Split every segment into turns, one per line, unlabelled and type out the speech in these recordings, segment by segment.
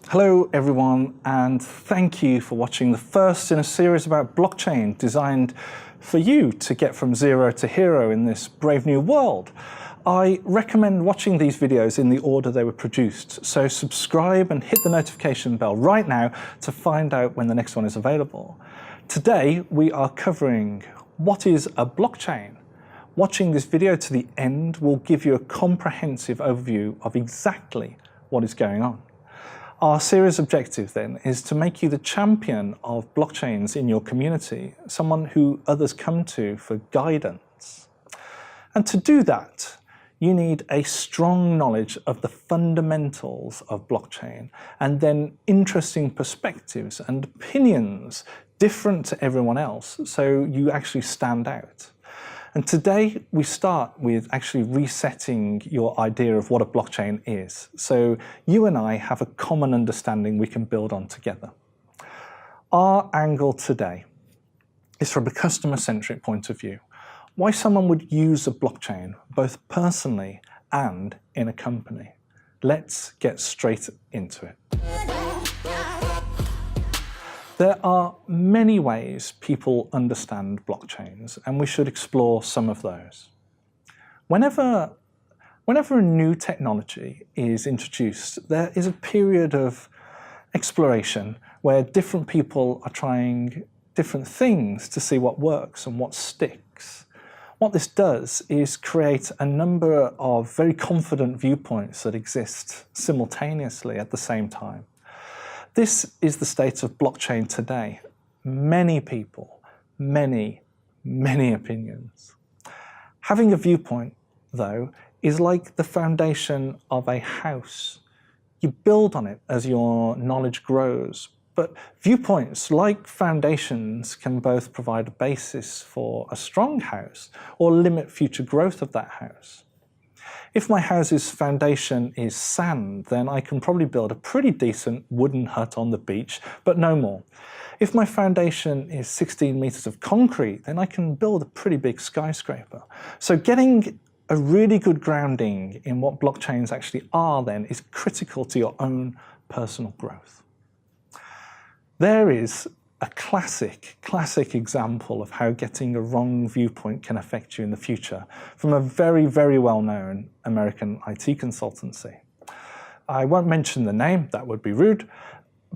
Hello everyone, and thank you for watching the first in a series about blockchain designed for you to get from zero to hero in this brave new world. I recommend watching these videos in the order they were produced, so subscribe and hit the notification bell right now to find out when the next one is available. Today we are covering what is a blockchain. Watching this video to the end will give you a comprehensive overview of exactly what is going on. Our series objective then is to make you the champion of blockchains in your community, someone who others come to for guidance. And to do that, you need a strong knowledge of the fundamentals of blockchain and then interesting perspectives and opinions different to everyone else, so you actually stand out. And today we start with actually resetting your idea of what a blockchain is, so you and I have a common understanding we can build on together. Our angle today is from a customer-centric point of view, why someone would use a blockchain both personally and in a company. Let's get straight into it. There are many ways people understand blockchains, and we should explore some of those. Whenever a new technology is introduced, there is a period of exploration where different people are trying different things to see what works and what sticks. What this does is create a number of very confident viewpoints that exist simultaneously at the same time. This is the state of blockchain today. Many people, many opinions. Having a viewpoint, though, is like the foundation of a house. You build on it as your knowledge grows, but viewpoints, like foundations, can both provide a basis for a strong house or limit future growth of that house. If my house's foundation is sand, then I can probably build a pretty decent wooden hut on the beach, but no more. If my foundation is 16 meters of concrete, then I can build a pretty big skyscraper. So getting a really good grounding in what blockchains actually are then is critical to your own personal growth. There is a classic example of how getting a wrong viewpoint can affect you in the future from a very well-known American IT consultancy. I won't mention the name, that would be rude,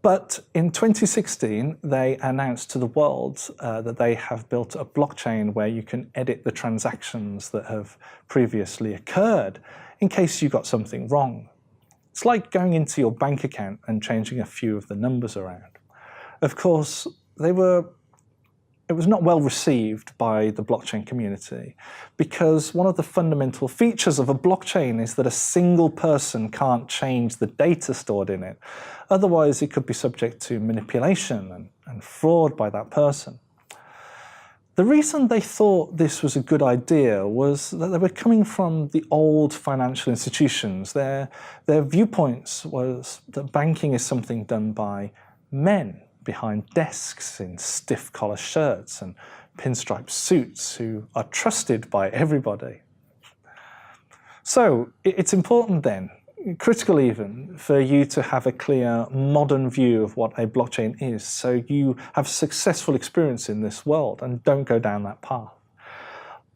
but in 2016 they announced to the world that they have built a blockchain where you can edit the transactions that have previously occurred in case you got something wrong. It's like going into your bank account and changing a few of the numbers around. Of course, it was not well received by the blockchain community because one of the fundamental features of a blockchain is that a single person can't change the data stored in it. Otherwise, it could be subject to manipulation and fraud by that person. The reason they thought this was a good idea was that they were coming from the old financial institutions. Their viewpoints was that banking is something done by men behind desks in stiff collar shirts and pinstripe suits who are trusted by everybody. So it's important then, critical even, for you to have a clear modern view of what a blockchain is so you have successful experience in this world and don't go down that path.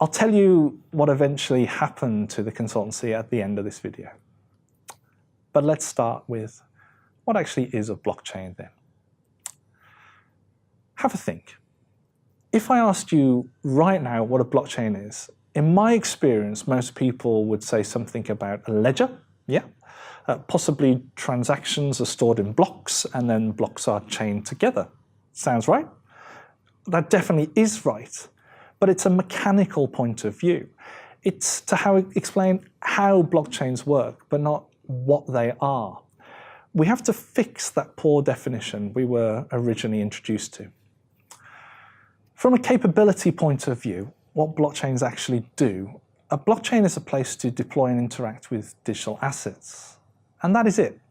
I'll tell you what eventually happened to the consultancy at the end of this video. But let's start with what actually is a blockchain then. Have a think. If I asked you right now what a blockchain is, in my experience, most people would say something about a ledger, yeah? Possibly transactions are stored in blocks and then blocks are chained together. Sounds right? That definitely is right, but it's a mechanical point of view. It's to explain how blockchains work, but not what they are. We have to fix that poor definition we were originally introduced to. From a capability point of view, what blockchains actually do, a blockchain is a place to deploy and interact with digital assets. And that is it.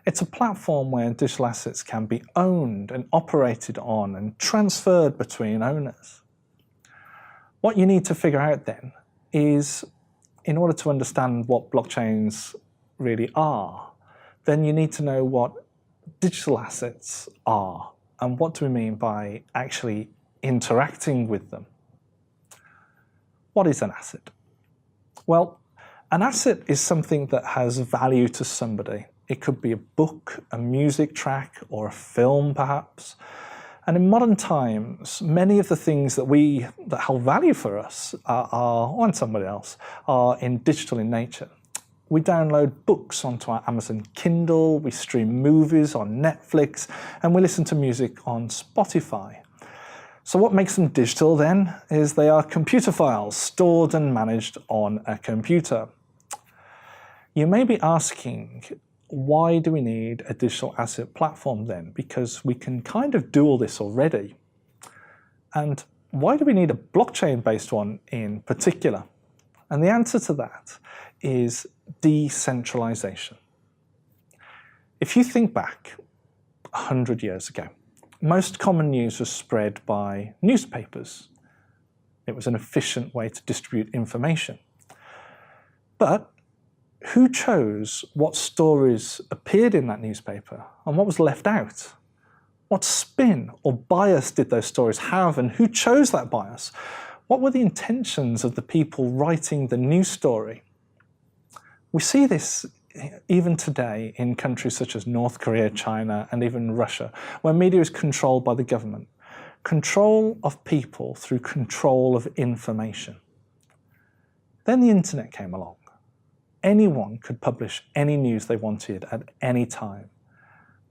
It's a platform where digital assets can be owned and operated on and transferred between owners. What you need to figure out then is, in order to understand what blockchains really are, then you need to know what digital assets are and what do we mean by actually interacting with them. What is an asset? Well, an asset is something that has value to somebody. It could be a book, a music track, or a film perhaps. And in modern times, many of the things that hold value for us and somebody else, are digital in nature. We download books onto our Amazon Kindle, we stream movies on Netflix, and we listen to music on Spotify. So what makes them digital then is they are computer files stored and managed on a computer. You may be asking, why do we need a digital asset platform then? Because we can kind of do all this already. And why do we need a blockchain-based one in particular? And the answer to that is decentralization. If you think back 100 years ago, most common news was spread by newspapers. It was an efficient way to distribute information. But who chose what stories appeared in that newspaper and what was left out? What spin or bias did those stories have, and who chose that bias? What were the intentions of the people writing the news story? We see this even today in countries such as North Korea, China, and even Russia, where media is controlled by the government. Control of people through control of information. Then the internet came along. Anyone could publish any news they wanted at any time.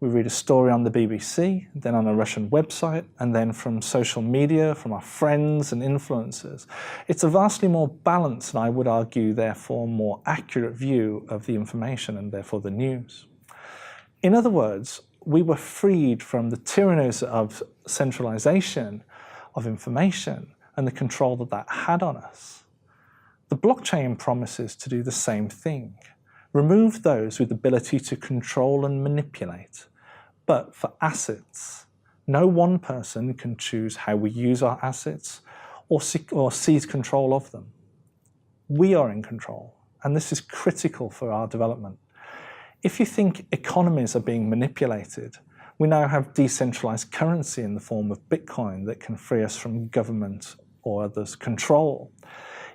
We read a story on the BBC, then on a Russian website, and then from social media, from our friends and influencers. It's a vastly more balanced, and I would argue, therefore, more accurate view of the information and therefore the news. In other words, we were freed from the tyrannies of centralization of information and the control that that had on us. The blockchain promises to do the same thing. Remove those with the ability to control and manipulate. But for assets, no one person can choose how we use our assets or seize control of them. We are in control, and this is critical for our development. If you think economies are being manipulated, we now have decentralized currency in the form of Bitcoin that can free us from government or others' control.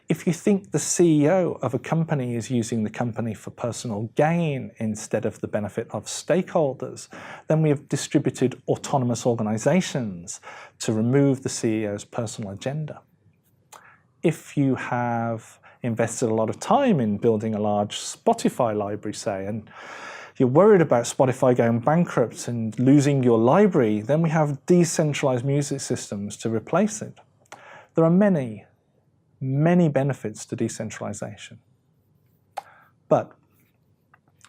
If you think the CEO of a company is using the company for personal gain instead of the benefit of stakeholders, then we have distributed autonomous organizations to remove the CEO's personal agenda. If you have invested a lot of time in building a large Spotify library, say, and you're worried about Spotify going bankrupt and losing your library, then we have decentralized music systems to replace it. There are many benefits to decentralization. But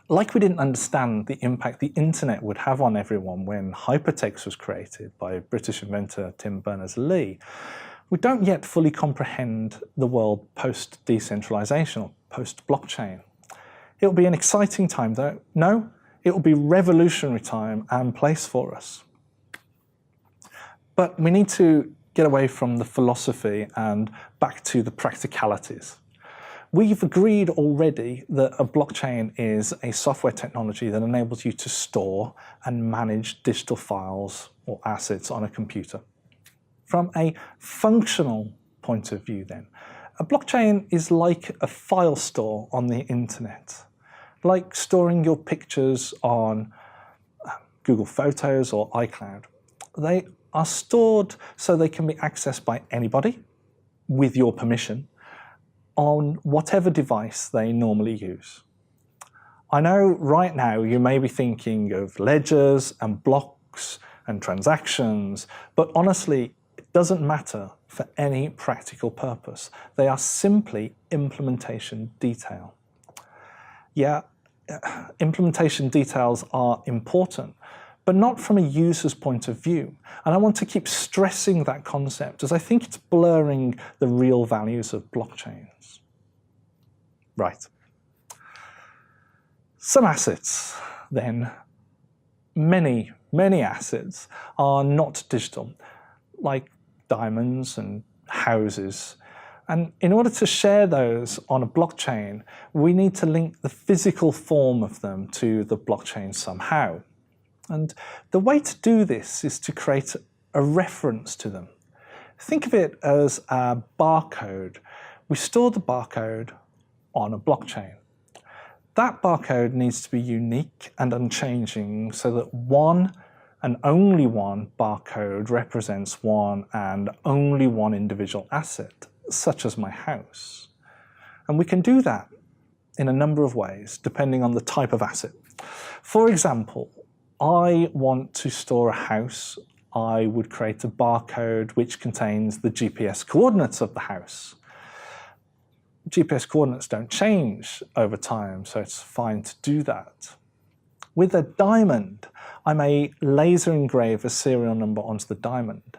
like we didn't understand the impact the internet would have on everyone when hypertext was created by British inventor Tim Berners-Lee, we don't yet fully comprehend the world post-decentralization or post-blockchain. It will be an exciting time though. No, it will be revolutionary time and place for us. But we need to get away from the philosophy and back to the practicalities. We've agreed already that a blockchain is a software technology that enables you to store and manage digital files or assets on a computer. From a functional point of view then, a blockchain is like a file store on the internet, like storing your pictures on Google Photos or iCloud. They are stored so they can be accessed by anybody, with your permission, on whatever device they normally use. I know right now you may be thinking of ledgers and blocks and transactions, but honestly, it doesn't matter for any practical purpose. They are simply implementation detail. Yeah, implementation details are important, but not from a user's point of view. And I want to keep stressing that concept as I think it's blurring the real values of blockchains. Right. Some assets, then, many assets, are not digital, like diamonds and houses. And in order to share those on a blockchain, we need to link the physical form of them to the blockchain somehow. And the way to do this is to create a reference to them. Think of it as a barcode. We store the barcode on a blockchain. That barcode needs to be unique and unchanging so that one and only one barcode represents one and only one individual asset, such as my house. And we can do that in a number of ways, depending on the type of asset. For example, I want to store a house. I would create a barcode which contains the GPS coordinates of the house. GPS coordinates don't change over time, so it's fine to do that. With a diamond, I may laser engrave a serial number onto the diamond.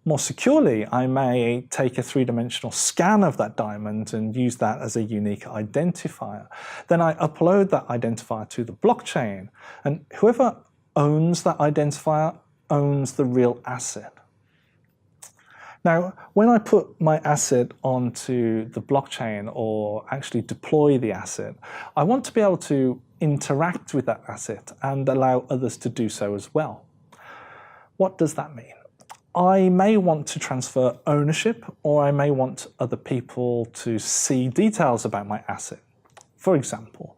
More securely, I may take a three-dimensional scan of that diamond and use that as a unique identifier. Then I upload that identifier to the blockchain, and whoever owns that identifier owns the real asset. Now, when I put my asset onto the blockchain or actually deploy the asset, I want to be able to interact with that asset and allow others to do so as well. What does that mean? I may want to transfer ownership, or I may want other people to see details about my asset. For example,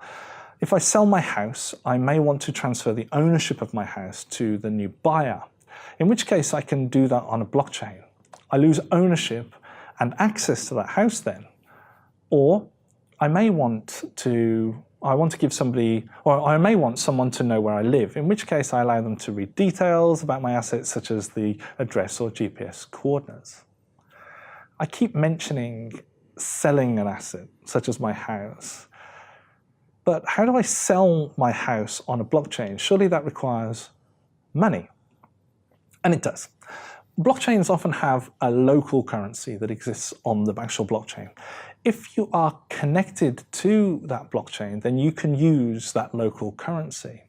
if I sell my house, I may want to transfer the ownership of my house to the new buyer, in which case I can do that on a blockchain. I lose ownership and access to that house then. Or I may want to give somebody, or I may want someone to know where I live, in which case I allow them to read details about my assets, such as the address or GPS coordinates. I keep mentioning selling an asset, such as my house. But how do I sell my house on a blockchain? Surely that requires money. And it does. Blockchains often have a local currency that exists on the actual blockchain. If you are connected to that blockchain, then you can use that local currency.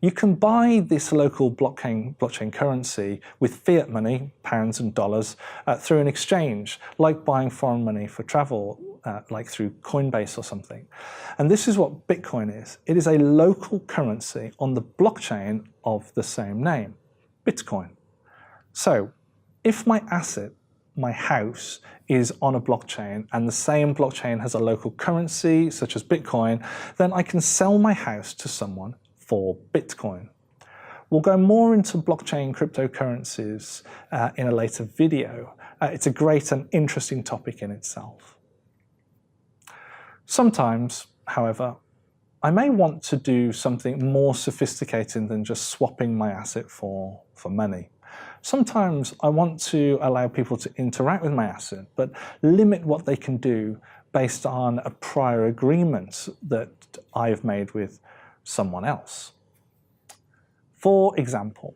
You can buy this local blockchain currency with fiat money, pounds and dollars, through an exchange, like buying foreign money for travel, like through Coinbase or something. And this is what Bitcoin is. It is a local currency on the blockchain of the same name, Bitcoin. So if my asset, my house, is on a blockchain and the same blockchain has a local currency, such as Bitcoin, then I can sell my house to someone for Bitcoin. We'll go more into blockchain cryptocurrencies in a later video. It's a great and interesting topic in itself. Sometimes, however, I may want to do something more sophisticated than just swapping my asset for money. Sometimes I want to allow people to interact with my asset, but limit what they can do based on a prior agreement that I've made with someone else. For example,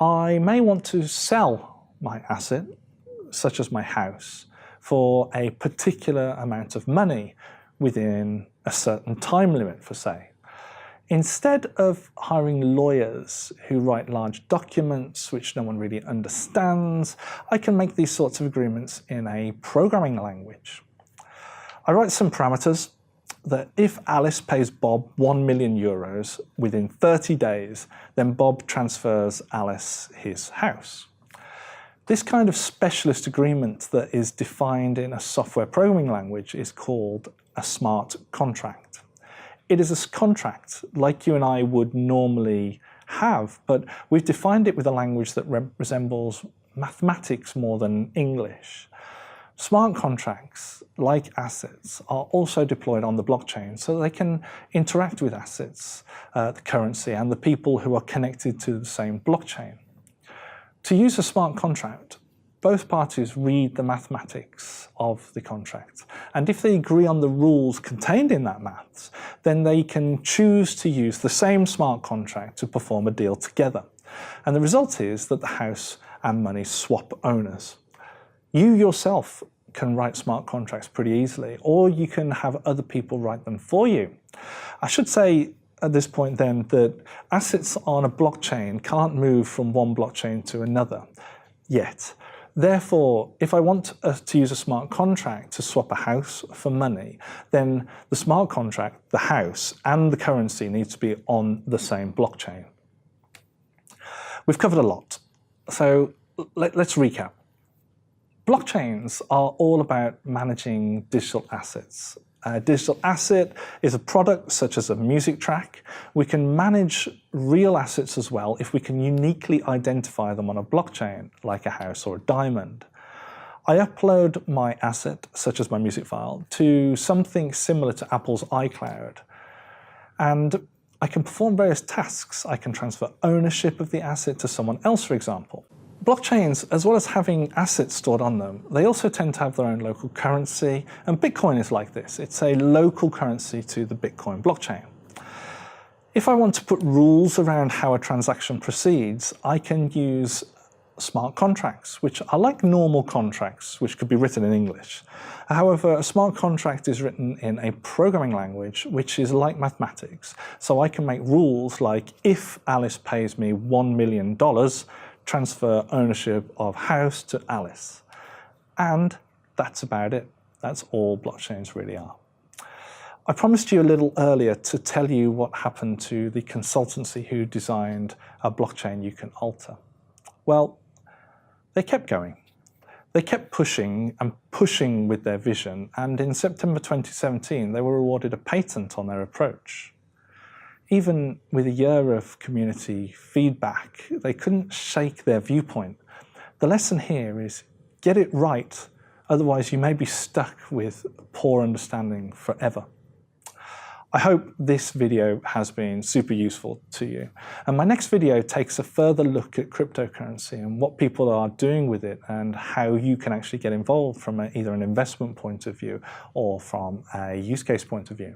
I may want to sell my asset, such as my house, for a particular amount of money within a certain time limit, for say. Instead of hiring lawyers who write large documents which no one really understands, I can make these sorts of agreements in a programming language. I write some parameters that if Alice pays Bob 1 million euros within 30 days, then Bob transfers Alice his house. This kind of specialist agreement that is defined in a software programming language is called a smart contract. It is a contract like you and I would normally have, but we've defined it with a language that resembles mathematics more than English. Smart contracts, like assets, are also deployed on the blockchain so they can interact with assets, the currency, and the people who are connected to the same blockchain. To use a smart contract, both parties read the mathematics of the contract, and if they agree on the rules contained in that maths, then they can choose to use the same smart contract to perform a deal together. And the result is that the house and money swap owners. You yourself can write smart contracts pretty easily, or you can have other people write them for you. I should say at this point then that assets on a blockchain can't move from one blockchain to another yet. Therefore, if I want to use a smart contract to swap a house for money, then the smart contract, the house, and the currency needs to be on the same blockchain. We've covered a lot, so let's recap. Blockchains are all about managing digital assets. A digital asset is a product such as a music track. We can manage real assets as well if we can uniquely identify them on a blockchain, like a house or a diamond. I upload my asset, such as my music file, to something similar to Apple's iCloud. And I can perform various tasks. I can transfer ownership of the asset to someone else, for example. Blockchains, as well as having assets stored on them, they also tend to have their own local currency, and Bitcoin is like this. It's a local currency to the Bitcoin blockchain. If I want to put rules around how a transaction proceeds, I can use smart contracts, which are like normal contracts, which could be written in English. However, a smart contract is written in a programming language, which is like mathematics. So I can make rules like, if Alice pays me $1 million, transfer ownership of house to Alice. And that's about it. That's all blockchains really are. I promised you a little earlier to tell you what happened to the consultancy who designed a blockchain you can alter. Well, they kept going. They kept pushing and pushing with their vision, and in September 2017, they were awarded a patent on their approach. Even with a year of community feedback, they couldn't shake their viewpoint. The lesson here is get it right, otherwise you may be stuck with poor understanding forever. I hope this video has been super useful to you. And my next video takes a further look at cryptocurrency and what people are doing with it and how you can actually get involved from either an investment point of view or from a use case point of view.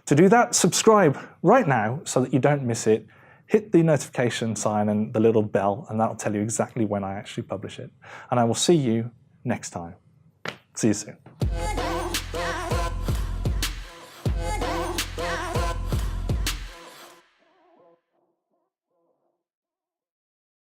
To do that, subscribe right now so that you don't miss it. Hit the notification sign and the little bell, and that'll tell you exactly when I actually publish it. And I will see you next time. See you soon.